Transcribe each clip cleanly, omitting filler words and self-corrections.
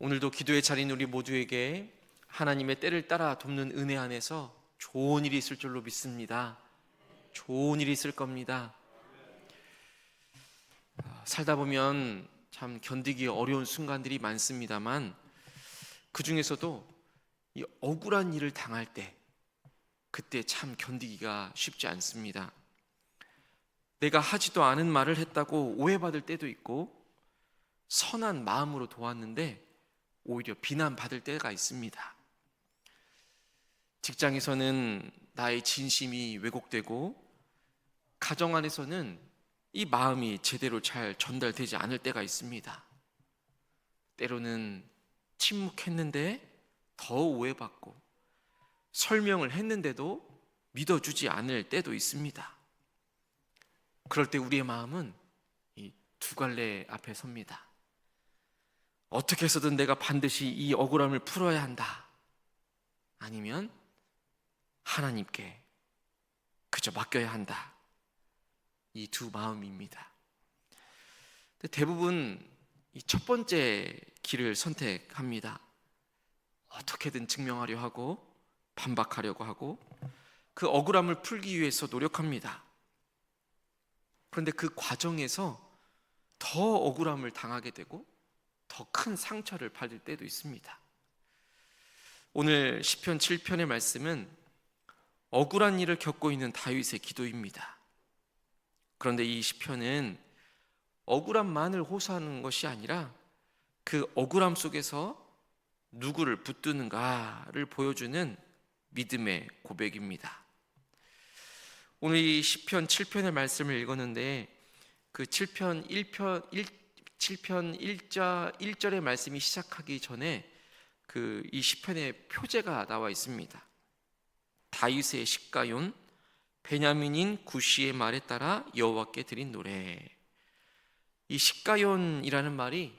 오늘도 기도에 차린 우리 모두에게 하나님의 때를 따라 돕는 은혜 안에서 좋은 일이 있을 줄로 믿습니다. 좋은 일이 있을 겁니다. 살다 보면 참 견디기 어려운 순간들이 많습니다만, 그 중에서도 이 억울한 일을 당할 때, 그때 참 견디기가 쉽지 않습니다. 내가 하지도 않은 말을 했다고 오해받을 때도 있고, 선한 마음으로 도왔는데 오히려 비난받을 때가 있습니다. 직장에서는 나의 진심이 왜곡되고, 가정 안에서는 이 마음이 제대로 잘 전달되지 않을 때가 있습니다. 때로는 침묵했는데 더 오해받고, 설명을 했는데도 믿어주지 않을 때도 있습니다. 그럴 때 우리의 마음은 이 두 갈래 앞에 섭니다. 어떻게 해서든 내가 반드시 이 억울함을 풀어야 한다, 아니면 하나님께 그저 맡겨야 한다, 이 두 마음입니다. 대부분 이 첫 번째 길을 선택합니다. 어떻게든 증명하려 하고, 반박하려고 하고, 그 억울함을 풀기 위해서 노력합니다. 그런데 그 과정에서 더 억울함을 당하게 되고 더 큰 상처를 받을 때도 있습니다. 오늘 시편 7편의 말씀은 억울한 일을 겪고 있는 다윗의 기도입니다. 그런데 이 시편은 억울함만을 호소하는 것이 아니라 그 억울함 속에서 누구를 붙드는가를 보여주는 믿음의 고백입니다. 오늘 이 시편 7편의 말씀을 읽었는데, 그 7편 1절의 말씀이 시작하기 전에 이 시편의 표제가 나와 있습니다. 다윗의 시가yon, 베냐민인 구시의 말에 따라 여호와께 드린 노래. 이 시가연이라는 말이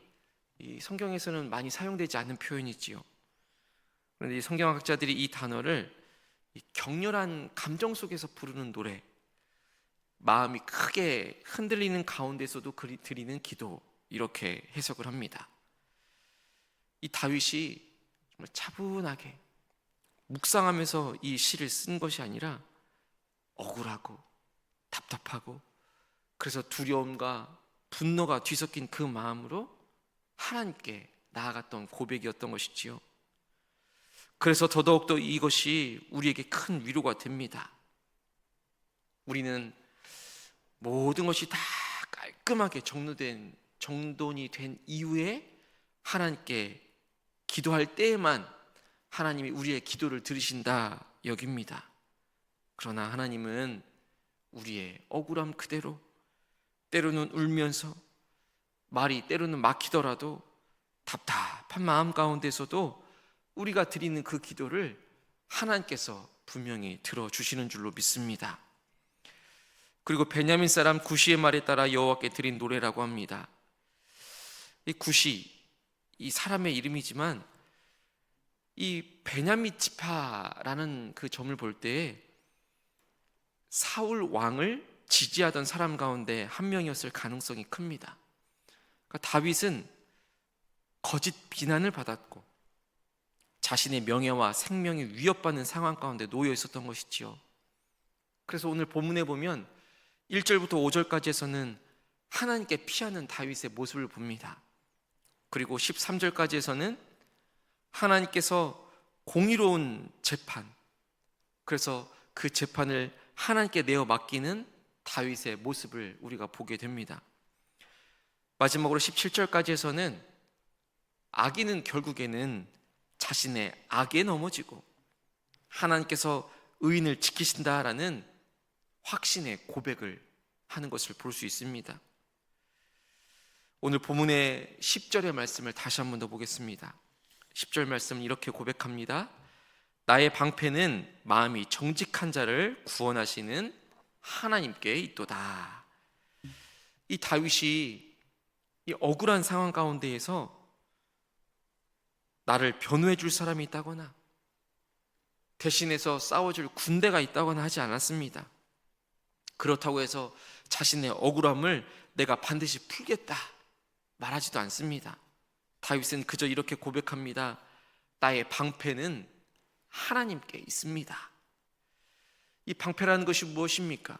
이 성경에서는 많이 사용되지 않는 표현이지요. 그런데 이 성경학자들이 이 단어를 격렬한 감정 속에서 부르는 노래, 마음이 크게 흔들리는 가운데서도 드리는 기도, 이렇게 해석을 합니다. 이 다윗이 정말 차분하게 묵상하면서 이 시를 쓴 것이 아니라 억울하고 답답하고, 그래서 두려움과 분노가 뒤섞인 그 마음으로 하나님께 나아갔던 고백이었던 것이지요. 그래서 더더욱더 이것이 우리에게 큰 위로가 됩니다. 우리는 모든 것이 다 깔끔하게 정돈이 된 이후에 하나님께 기도할 때에만 하나님이 우리의 기도를 들으신다 여깁니다. 그러나 하나님은 우리의 억울함 그대로, 때로는 울면서, 말이 때로는 막히더라도 답답한 마음 가운데서도 우리가 드리는 그 기도를 하나님께서 분명히 들어주시는 줄로 믿습니다. 그리고 베냐민 사람 구시의 말에 따라 여호와께 드린 노래라고 합니다. 이 구시, 이 사람의 이름이지만 이 베냐민 지파라는 그 점을 볼 때 사울 왕을 지지하던 사람 가운데 한 명이었을 가능성이 큽니다. 그러니까 다윗은 거짓 비난을 받았고 자신의 명예와 생명이 위협받는 상황 가운데 놓여 있었던 것이지요. 그래서 오늘 본문에 보면 1절부터 5절까지에서는 하나님께 피하는 다윗의 모습을 봅니다. 그리고 13절까지에서는 하나님께서 공의로운 재판, 그래서 그 재판을 하나님께 내어 맡기는 다윗의 모습을 우리가 보게 됩니다. 마지막으로 17절까지에서는 악인은 결국에는 자신의 악에 넘어지고 하나님께서 의인을 지키신다라는 확신의 고백을 하는 것을 볼 수 있습니다. 오늘 본문의 10절의 말씀을 다시 한 번 더 보겠습니다. 10절 말씀은 이렇게 고백합니다. 나의 방패는 마음이 정직한 자를 구원하시는 하나님께 있도다. 이 다윗이 이 억울한 상황 가운데에서 나를 변호해 줄 사람이 있다거나 대신해서 싸워줄 군대가 있다거나 하지 않았습니다. 그렇다고 해서 자신의 억울함을 내가 반드시 풀겠다 말하지도 않습니다. 다윗은 그저 이렇게 고백합니다. 나의 방패는 하나님께 있습니다. 이 방패라는 것이 무엇입니까?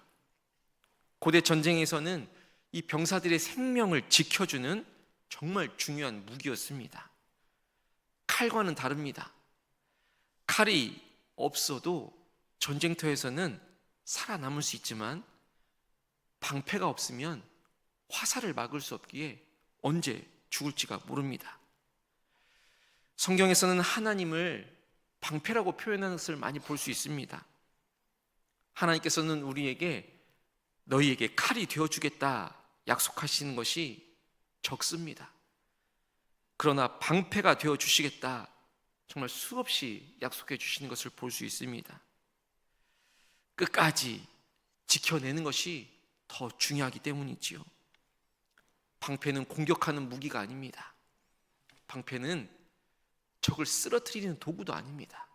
고대 전쟁에서는 이 병사들의 생명을 지켜주는 정말 중요한 무기였습니다. 칼과는 다릅니다. 칼이 없어도 전쟁터에서는 살아남을 수 있지만 방패가 없으면 화살을 막을 수 없기에 언제 죽을지가 모릅니다. 성경에서는 하나님을 방패라고 표현하는 것을 많이 볼 수 있습니다. 하나님께서는 우리에게 너희에게 칼이 되어주겠다 약속하시는 것이 적습니다. 그러나 방패가 되어주시겠다 정말 수없이 약속해 주시는 것을 볼 수 있습니다. 끝까지 지켜내는 것이 더 중요하기 때문이지요. 방패는 공격하는 무기가 아닙니다. 방패는 적을 쓰러뜨리는 도구도 아닙니다.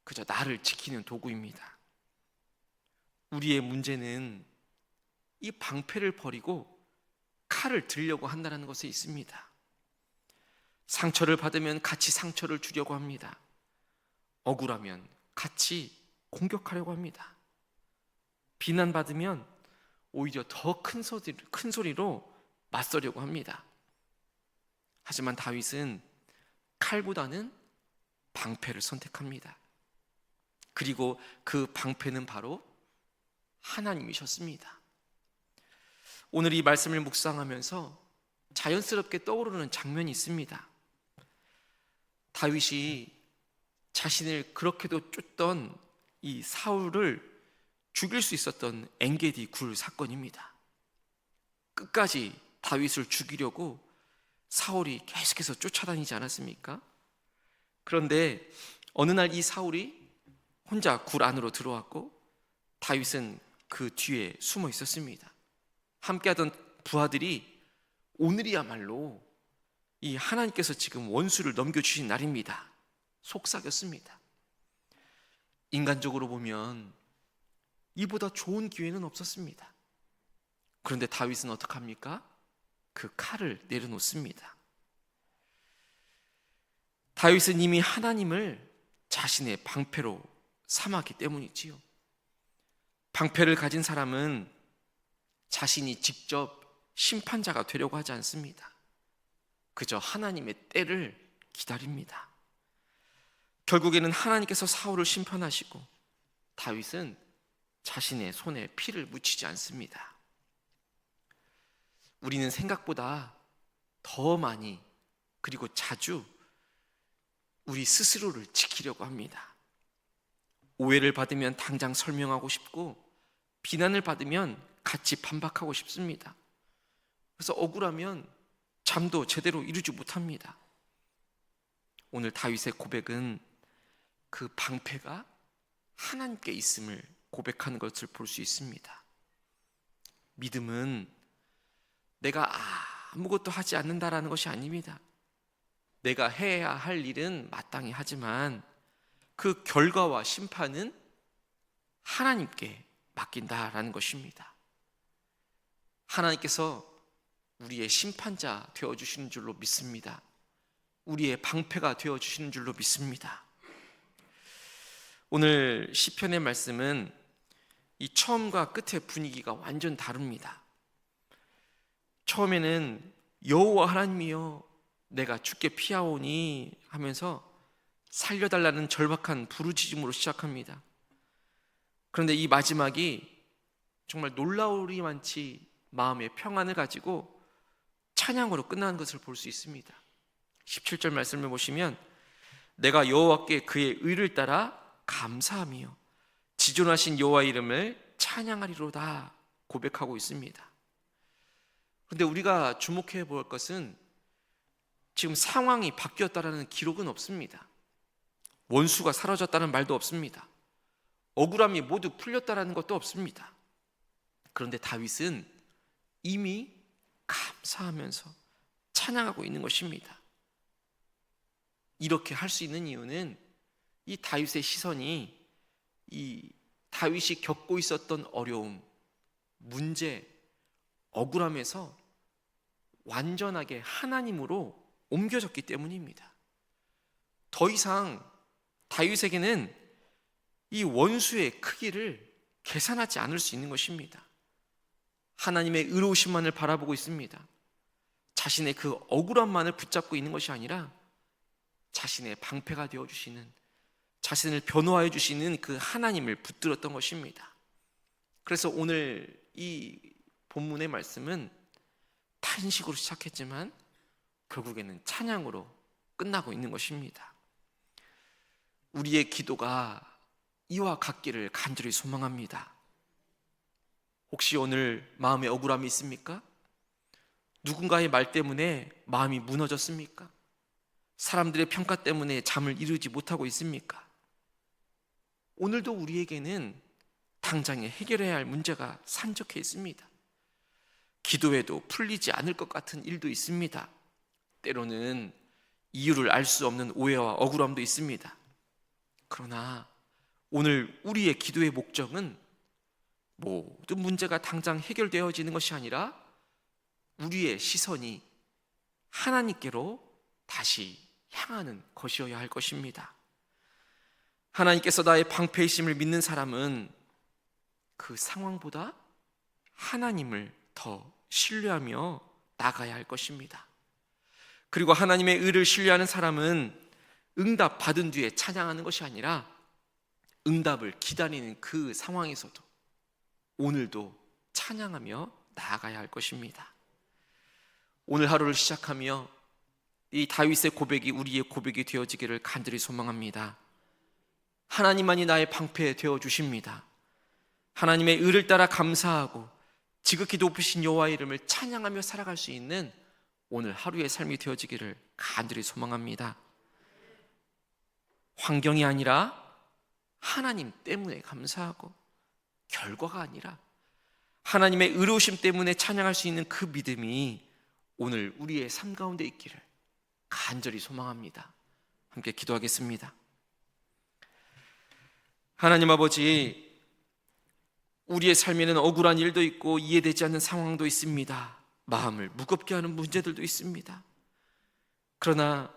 그저 나를 지키는 도구입니다. 우리의 문제는 이 방패를 버리고 칼을 들려고 한다는 것에 있습니다. 상처를 받으면 같이 상처를 주려고 합니다. 억울하면 같이 공격하려고 합니다. 비난받으면 오히려 더 큰 소리로 맞서려고 합니다. 하지만 다윗은 칼보다는 방패를 선택합니다. 그리고 그 방패는 바로 하나님이셨습니다. 오늘 이 말씀을 묵상하면서 자연스럽게 떠오르는 장면이 있습니다. 다윗이 자신을 그렇게도 쫓던 이 사울을 죽일 수 있었던 엔게디 굴 사건입니다. 끝까지 다윗을 죽이려고 사울이 계속해서 쫓아다니지 않았습니까? 그런데 어느 날 이 사울이 혼자 굴 안으로 들어왔고 다윗은 그 뒤에 숨어 있었습니다. 함께하던 부하들이 오늘이야말로 이 하나님께서 지금 원수를 넘겨주신 날입니다. 속삭였습니다. 인간적으로 보면 이보다 좋은 기회는 없었습니다. 그런데 다윗은 어떡합니까? 그 칼을 내려놓습니다. 다윗은 이미 하나님을 자신의 방패로 삼았기 때문이지요. 방패를 가진 사람은 자신이 직접 심판자가 되려고 하지 않습니다. 그저 하나님의 때를 기다립니다. 결국에는 하나님께서 사울을 심판하시고 다윗은 자신의 손에 피를 묻히지 않습니다. 우리는 생각보다 더 많이 그리고 자주 우리 스스로를 지키려고 합니다. 오해를 받으면 당장 설명하고 싶고 비난을 받으면 같이 반박하고 싶습니다. 그래서 억울하면 잠도 제대로 이루지 못합니다. 오늘 다윗의 고백은 그 방패가 하나님께 있음을 고백하는 것을 볼 수 있습니다. 믿음은 내가 아무것도 하지 않는다라는 것이 아닙니다. 내가 해야 할 일은 마땅히 하지만 그 결과와 심판은 하나님께 맡긴다라는 것입니다. 하나님께서 우리의 심판자 되어주시는 줄로 믿습니다. 우리의 방패가 되어주시는 줄로 믿습니다. 오늘 시편의 말씀은 이 처음과 끝의 분위기가 완전 다릅니다. 처음에는 여호와 하나님이여 내가 주께 피하오니 하면서 살려달라는 절박한 부르짖음으로 시작합니다. 그런데 이 마지막이 정말 놀라우리만치 마음의 평안을 가지고 찬양으로 끝나는 것을 볼 수 있습니다. 17절 말씀을 보시면 내가 여호와께 그의 의를 따라 감사하며 지존하신 여호와 이름을 찬양하리로다 고백하고 있습니다. 그런데 우리가 주목해 볼 것은 지금 상황이 바뀌었다라는 기록은 없습니다. 원수가 사라졌다는 말도 없습니다. 억울함이 모두 풀렸다라는 것도 없습니다. 그런데 다윗은 이미 감사하면서 찬양하고 있는 것입니다. 이렇게 할 수 있는 이유는 이 다윗의 시선이 이 다윗이 겪고 있었던 어려움, 문제, 억울함에서 완전하게 하나님으로 옮겨졌기 때문입니다. 더 이상 다윗에게는 이 원수의 크기를 계산하지 않을 수 있는 것입니다. 하나님의 의로우심만을 바라보고 있습니다. 자신의 그 억울함만을 붙잡고 있는 것이 아니라 자신의 방패가 되어주시는, 자신을 변호하여 주시는 그 하나님을 붙들었던 것입니다. 그래서 오늘 이 본문의 말씀은 탄식으로 시작했지만 결국에는 찬양으로 끝나고 있는 것입니다. 우리의 기도가 이와 같기를 간절히 소망합니다. 혹시 오늘 마음에 억울함이 있습니까? 누군가의 말 때문에 마음이 무너졌습니까? 사람들의 평가 때문에 잠을 이루지 못하고 있습니까? 오늘도 우리에게는 당장에 해결해야 할 문제가 산적해 있습니다. 기도해도 풀리지 않을 것 같은 일도 있습니다. 때로는 이유를 알 수 없는 오해와 억울함도 있습니다. 그러나 오늘 우리의 기도의 목적은 모든 문제가 당장 해결되어지는 것이 아니라 우리의 시선이 하나님께로 다시 향하는 것이어야 할 것입니다. 하나님께서 나의 방패이심을 믿는 사람은 그 상황보다 하나님을 더 신뢰하며 나가야 할 것입니다. 그리고 하나님의 의를 신뢰하는 사람은 응답 받은 뒤에 찬양하는 것이 아니라 응답을 기다리는 그 상황에서도 오늘도 찬양하며 나아가야 할 것입니다. 오늘 하루를 시작하며 이 다윗의 고백이 우리의 고백이 되어지기를 간절히 소망합니다. 하나님만이 나의 방패 되어 주십니다. 하나님의 의를 따라 감사하고 지극히 높으신 여호와의 이름을 찬양하며 살아갈 수 있는 오늘 하루의 삶이 되어지기를 간절히 소망합니다. 환경이 아니라 하나님 때문에 감사하고 결과가 아니라 하나님의 의로우심 때문에 찬양할 수 있는 그 믿음이 오늘 우리의 삶 가운데 있기를 간절히 소망합니다. 함께 기도하겠습니다. 하나님 아버지, 우리의 삶에는 억울한 일도 있고 이해되지 않는 상황도 있습니다. 마음을 무겁게 하는 문제들도 있습니다. 그러나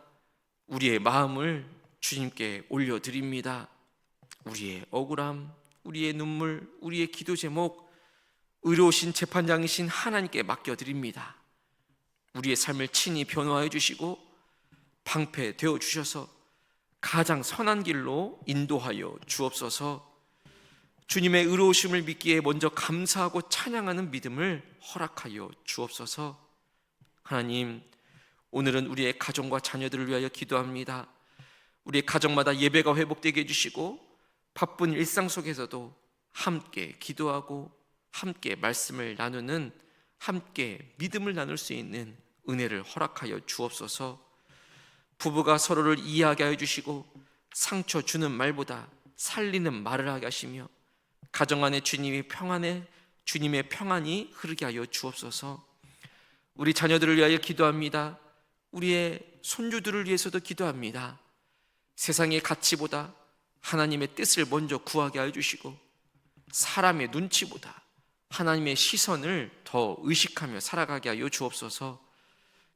우리의 마음을 주님께 올려드립니다. 우리의 억울함, 우리의 눈물, 우리의 기도 제목 의로우신 재판장이신 하나님께 맡겨드립니다. 우리의 삶을 친히 변호하여 주시고 방패 되어 주셔서 가장 선한 길로 인도하여 주옵소서. 주님의 의로우심을 믿기에 먼저 감사하고 찬양하는 믿음을 허락하여 주옵소서. 하나님, 오늘은 우리의 가정과 자녀들을 위하여 기도합니다. 우리의 가정마다 예배가 회복되게 해주시고 바쁜 일상 속에서도 함께 기도하고 함께 말씀을 나누는, 함께 믿음을 나눌 수 있는 은혜를 허락하여 주옵소서. 부부가 서로를 이해하게 하여 주시고 상처 주는 말보다 살리는 말을 하게 하시며 가정 안에 주님의 평안이 흐르게 하여 주옵소서. 우리 자녀들을 위하여 기도합니다. 우리의 손주들을 위해서도 기도합니다. 세상의 가치보다 하나님의 뜻을 먼저 구하게 하여 주시고 사람의 눈치보다 하나님의 시선을 더 의식하며 살아가게 하여 주옵소서.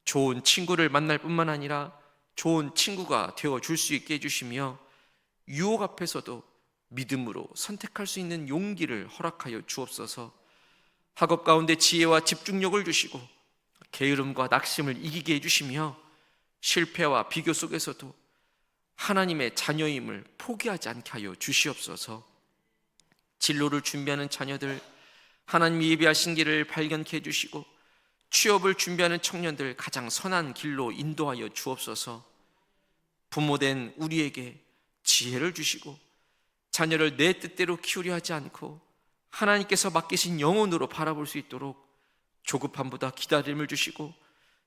좋은 친구를 만날 뿐만 아니라 좋은 친구가 되어줄 수 있게 해주시며 유혹 앞에서도 믿음으로 선택할 수 있는 용기를 허락하여 주옵소서. 학업 가운데 지혜와 집중력을 주시고 게으름과 낙심을 이기게 해주시며 실패와 비교 속에서도 하나님의 자녀임을 포기하지 않게 하여 주시옵소서. 진로를 준비하는 자녀들 하나님이 예비하신 길을 발견케 해주시고 취업을 준비하는 청년들 가장 선한 길로 인도하여 주옵소서. 부모된 우리에게 지혜를 주시고 자녀를 내 뜻대로 키우려 하지 않고 하나님께서 맡기신 영혼으로 바라볼 수 있도록 조급함보다 기다림을 주시고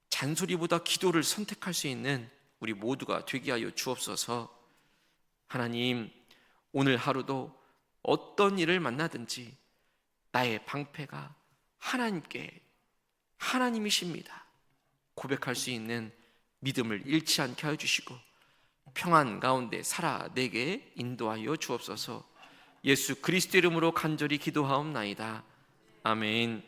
잔소리보다 기도를 선택할 수 있는 우리 모두가 되게 하여 주옵소서. 하나님, 오늘 하루도 어떤 일을 만나든지 나의 방패가 하나님이십니다 고백할 수 있는 믿음을 잃지 않게 하여 주시고 평안 가운데 살아내게 인도하여 주옵소서. 예수 그리스도 이름으로 간절히 기도하옵나이다. 아멘.